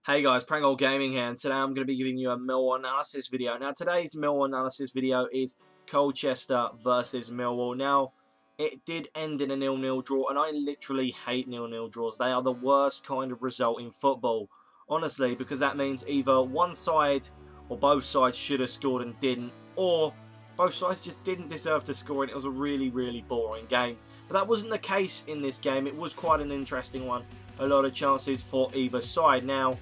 Hey guys, Prangell Gaming here, and today I'm going to be giving you a Millwall analysis video. Now today's Millwall analysis video is Colchester versus Millwall. Now, it did end in a 0-0 draw, and I literally hate 0-0 draws. They are the worst kind of result in football, honestly, because that means either one side or both sides should have scored and didn't, or both sides just didn't deserve to score, and it was a really boring game. But that wasn't the case in this game. It was quite an interesting one. A lot of chances for either side. Now,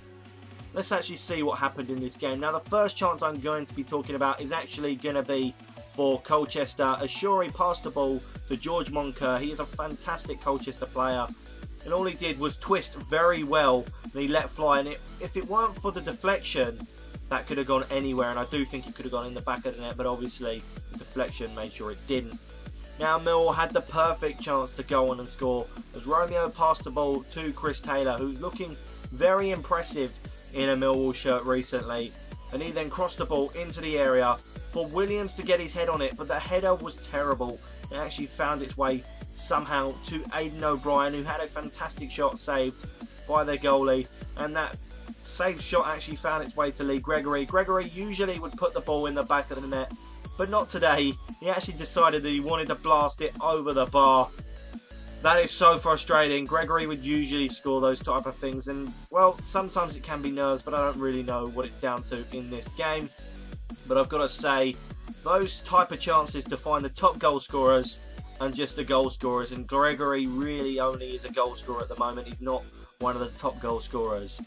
let's actually see what happened in this game. Now, the first chance I'm going to be talking about is actually going to be for Colchester. Ashuri passed the ball to George Moncur. He is a fantastic Colchester player. And all he did was twist very well. And he let fly. And if it weren't for the deflection, that could have gone anywhere. And I do think it could have gone in the back of the net. But obviously, the deflection made sure it didn't. Now, Millwall had the perfect chance to go on and score, as Romeo passed the ball to Chris Taylor, who's looking very impressive in a Millwall shirt recently, and he then crossed the ball into the area for Williams to get his head on it, but the header was terrible. It actually found its way somehow to Aidan O'Brien, who had a fantastic shot saved by the goalie, and that saved shot actually found its way to Lee Gregory. Gregory usually would put the ball in the back of the net, but not today. He actually decided that he wanted to blast it over the bar. That is so frustrating. Gregory would usually score those type of things, and well, sometimes it can be nerves, but I don't really know what it's down to in this game. But I've got to say, those type of chances define the top goal scorers and just the goal scorers, and Gregory really only is a goal scorer at the moment. He's not one of the top goal scorers.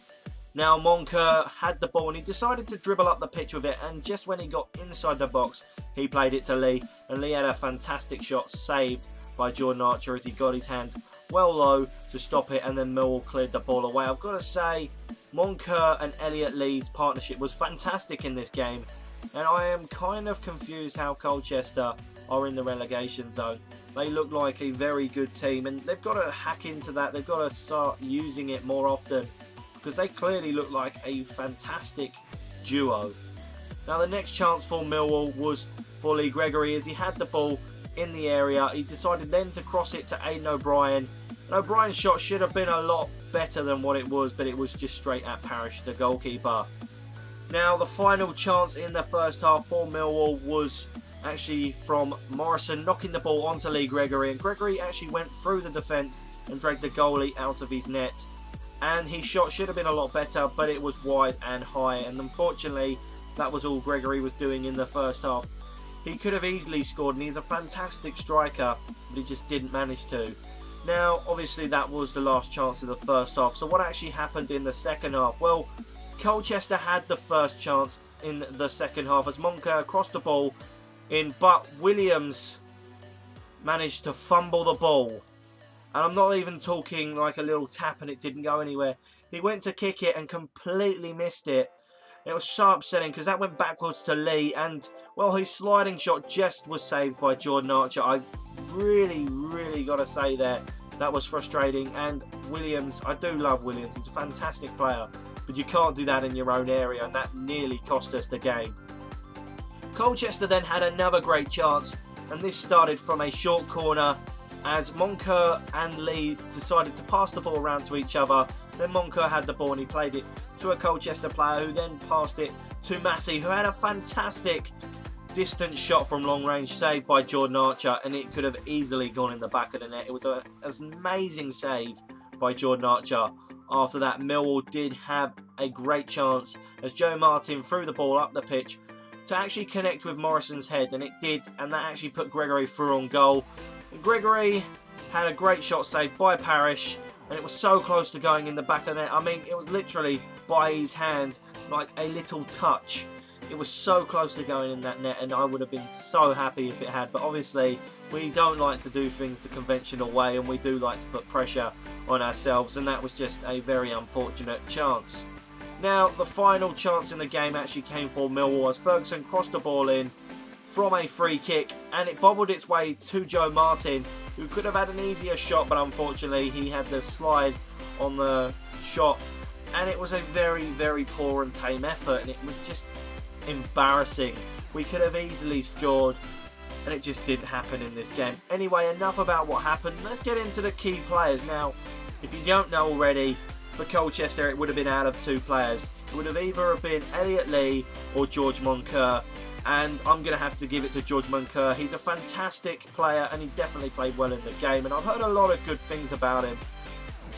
Now, Moncur had the ball and he decided to dribble up the pitch with it, and just when he got inside the box, he played it to Lee, and Lee had a fantastic shot saved by Jordan Archer as he got his hand well low to stop it, and then Millwall cleared the ball away. I've got to say, Moncur and Elliot Lee's partnership was fantastic in this game, and I am kind of confused how Colchester are in the relegation zone. They look like a very good team, and they've got to hack into that. They've got to start using it more often, because they clearly look like a fantastic duo. Now, the next chance for Millwall was for Lee Gregory as he had the ball in the area. He decided then to cross it to Aidan O'Brien. And O'Brien's shot should have been a lot better than what it was, but it was just straight at Parrish, the goalkeeper. Now, the final chance in the first half for Millwall was actually from Morrison knocking the ball onto Lee Gregory, and Gregory actually went through the defence and dragged the goalie out of his net. And his shot should have been a lot better, but it was wide and high, and unfortunately that was all Gregory was doing in the first half. He could have easily scored, and he's a fantastic striker, but he just didn't manage to. Now, obviously that was the last chance of the first half, so what actually happened in the second half? Well, Colchester had the first chance in the second half as Moncur crossed the ball in, but Williams managed to fumble the ball. And I'm not even talking like a little tap and it didn't go anywhere. He went to kick it and completely missed it. It was so upsetting because that went backwards to Lee, and well, his sliding shot just was saved by Jordan Archer. I've really got to say that was frustrating. And Williams, I do love Williams. He's a fantastic player, but you can't do that in your own area, and that nearly cost us the game. Colchester then had another great chance, and this started from a short corner as Moncur and Lee decided to pass the ball around to each other. Then Moncur had the ball and he played it to a Colchester player, who then passed it to Massey, who had a fantastic distant shot from long range saved by Jordan Archer, and it could have easily gone in the back of the net. It was an amazing save by Jordan Archer. After that, Millwall did have a great chance as Joe Martin threw the ball up the pitch to actually connect with Morrison's head, and it did, and that actually put Gregory through on goal. And Gregory had a great shot saved by Parrish, and it was so close to going in the back of the net. I mean, it was literally by his hand, like a little touch. It was so close to going in that net, and I would have been so happy if it had. But obviously, we don't like to do things the conventional way, and we do like to put pressure on ourselves, and that was just a very unfortunate chance. Now, the final chance in the game actually came for Millwall as Ferguson crossed the ball in from a free kick, and it bobbled its way to Joe Martin, who could have had an easier shot, but unfortunately he had the slide on the shot, and it was a very poor and tame effort, and it was just embarrassing. We could have easily scored, and it just didn't happen in this game. Anyway, enough about what happened. Let's get into the key players now. If you don't know already, for Colchester, it would have been out of 2 players. It would have either been Elliot Lee or George Moncur. And I'm going to have to give it to George Moncur. He's a fantastic player and he definitely played well in the game. And I've heard a lot of good things about him.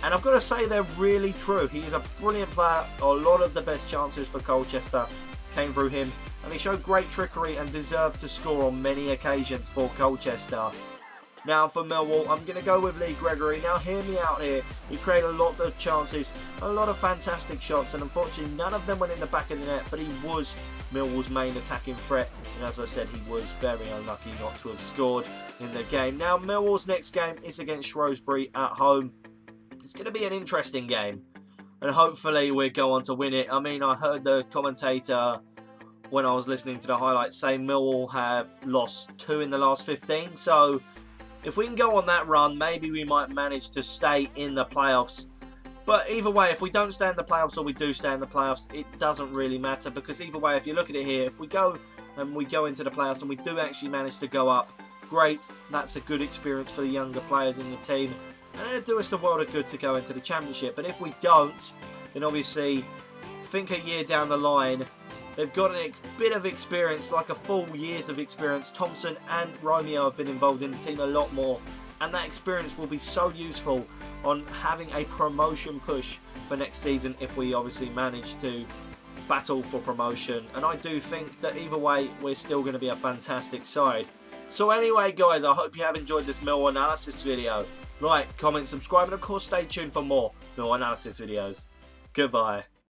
And I've got to say they're really true. He is a brilliant player. A lot of the best chances for Colchester came through him. And he showed great trickery and deserved to score on many occasions for Colchester. Now for Millwall, I'm going to go with Lee Gregory. Now hear me out here. He created a lot of chances, a lot of fantastic shots, and unfortunately none of them went in the back of the net, but he was Millwall's main attacking threat. And as I said, he was very unlucky not to have scored in the game. Now Millwall's next game is against Shrewsbury at home. It's going to be an interesting game, and hopefully we'll go on to win it. I mean, I heard the commentator when I was listening to the highlights say Millwall have lost 2 in the last 15, so if we can go on that run, maybe we might manage to stay in the playoffs. But either way, if we don't stay in the playoffs or we do stay in the playoffs, it doesn't really matter. Because either way, if you look at it here, if we go into the playoffs and we do actually manage to go up, great. That's a good experience for the younger players in the team. And it'll do us the world of good to go into the championship. But if we don't, then obviously, think a year down the line, they've got a bit of experience, like a full years of experience. Thompson and Romeo have been involved in the team a lot more. And that experience will be so useful on having a promotion push for next season if we obviously manage to battle for promotion. And I do think that either way, we're still going to be a fantastic side. So anyway, guys, I hope you have enjoyed this Millwall analysis video. Like, comment, subscribe, and of course stay tuned for more Millwall analysis videos. Goodbye.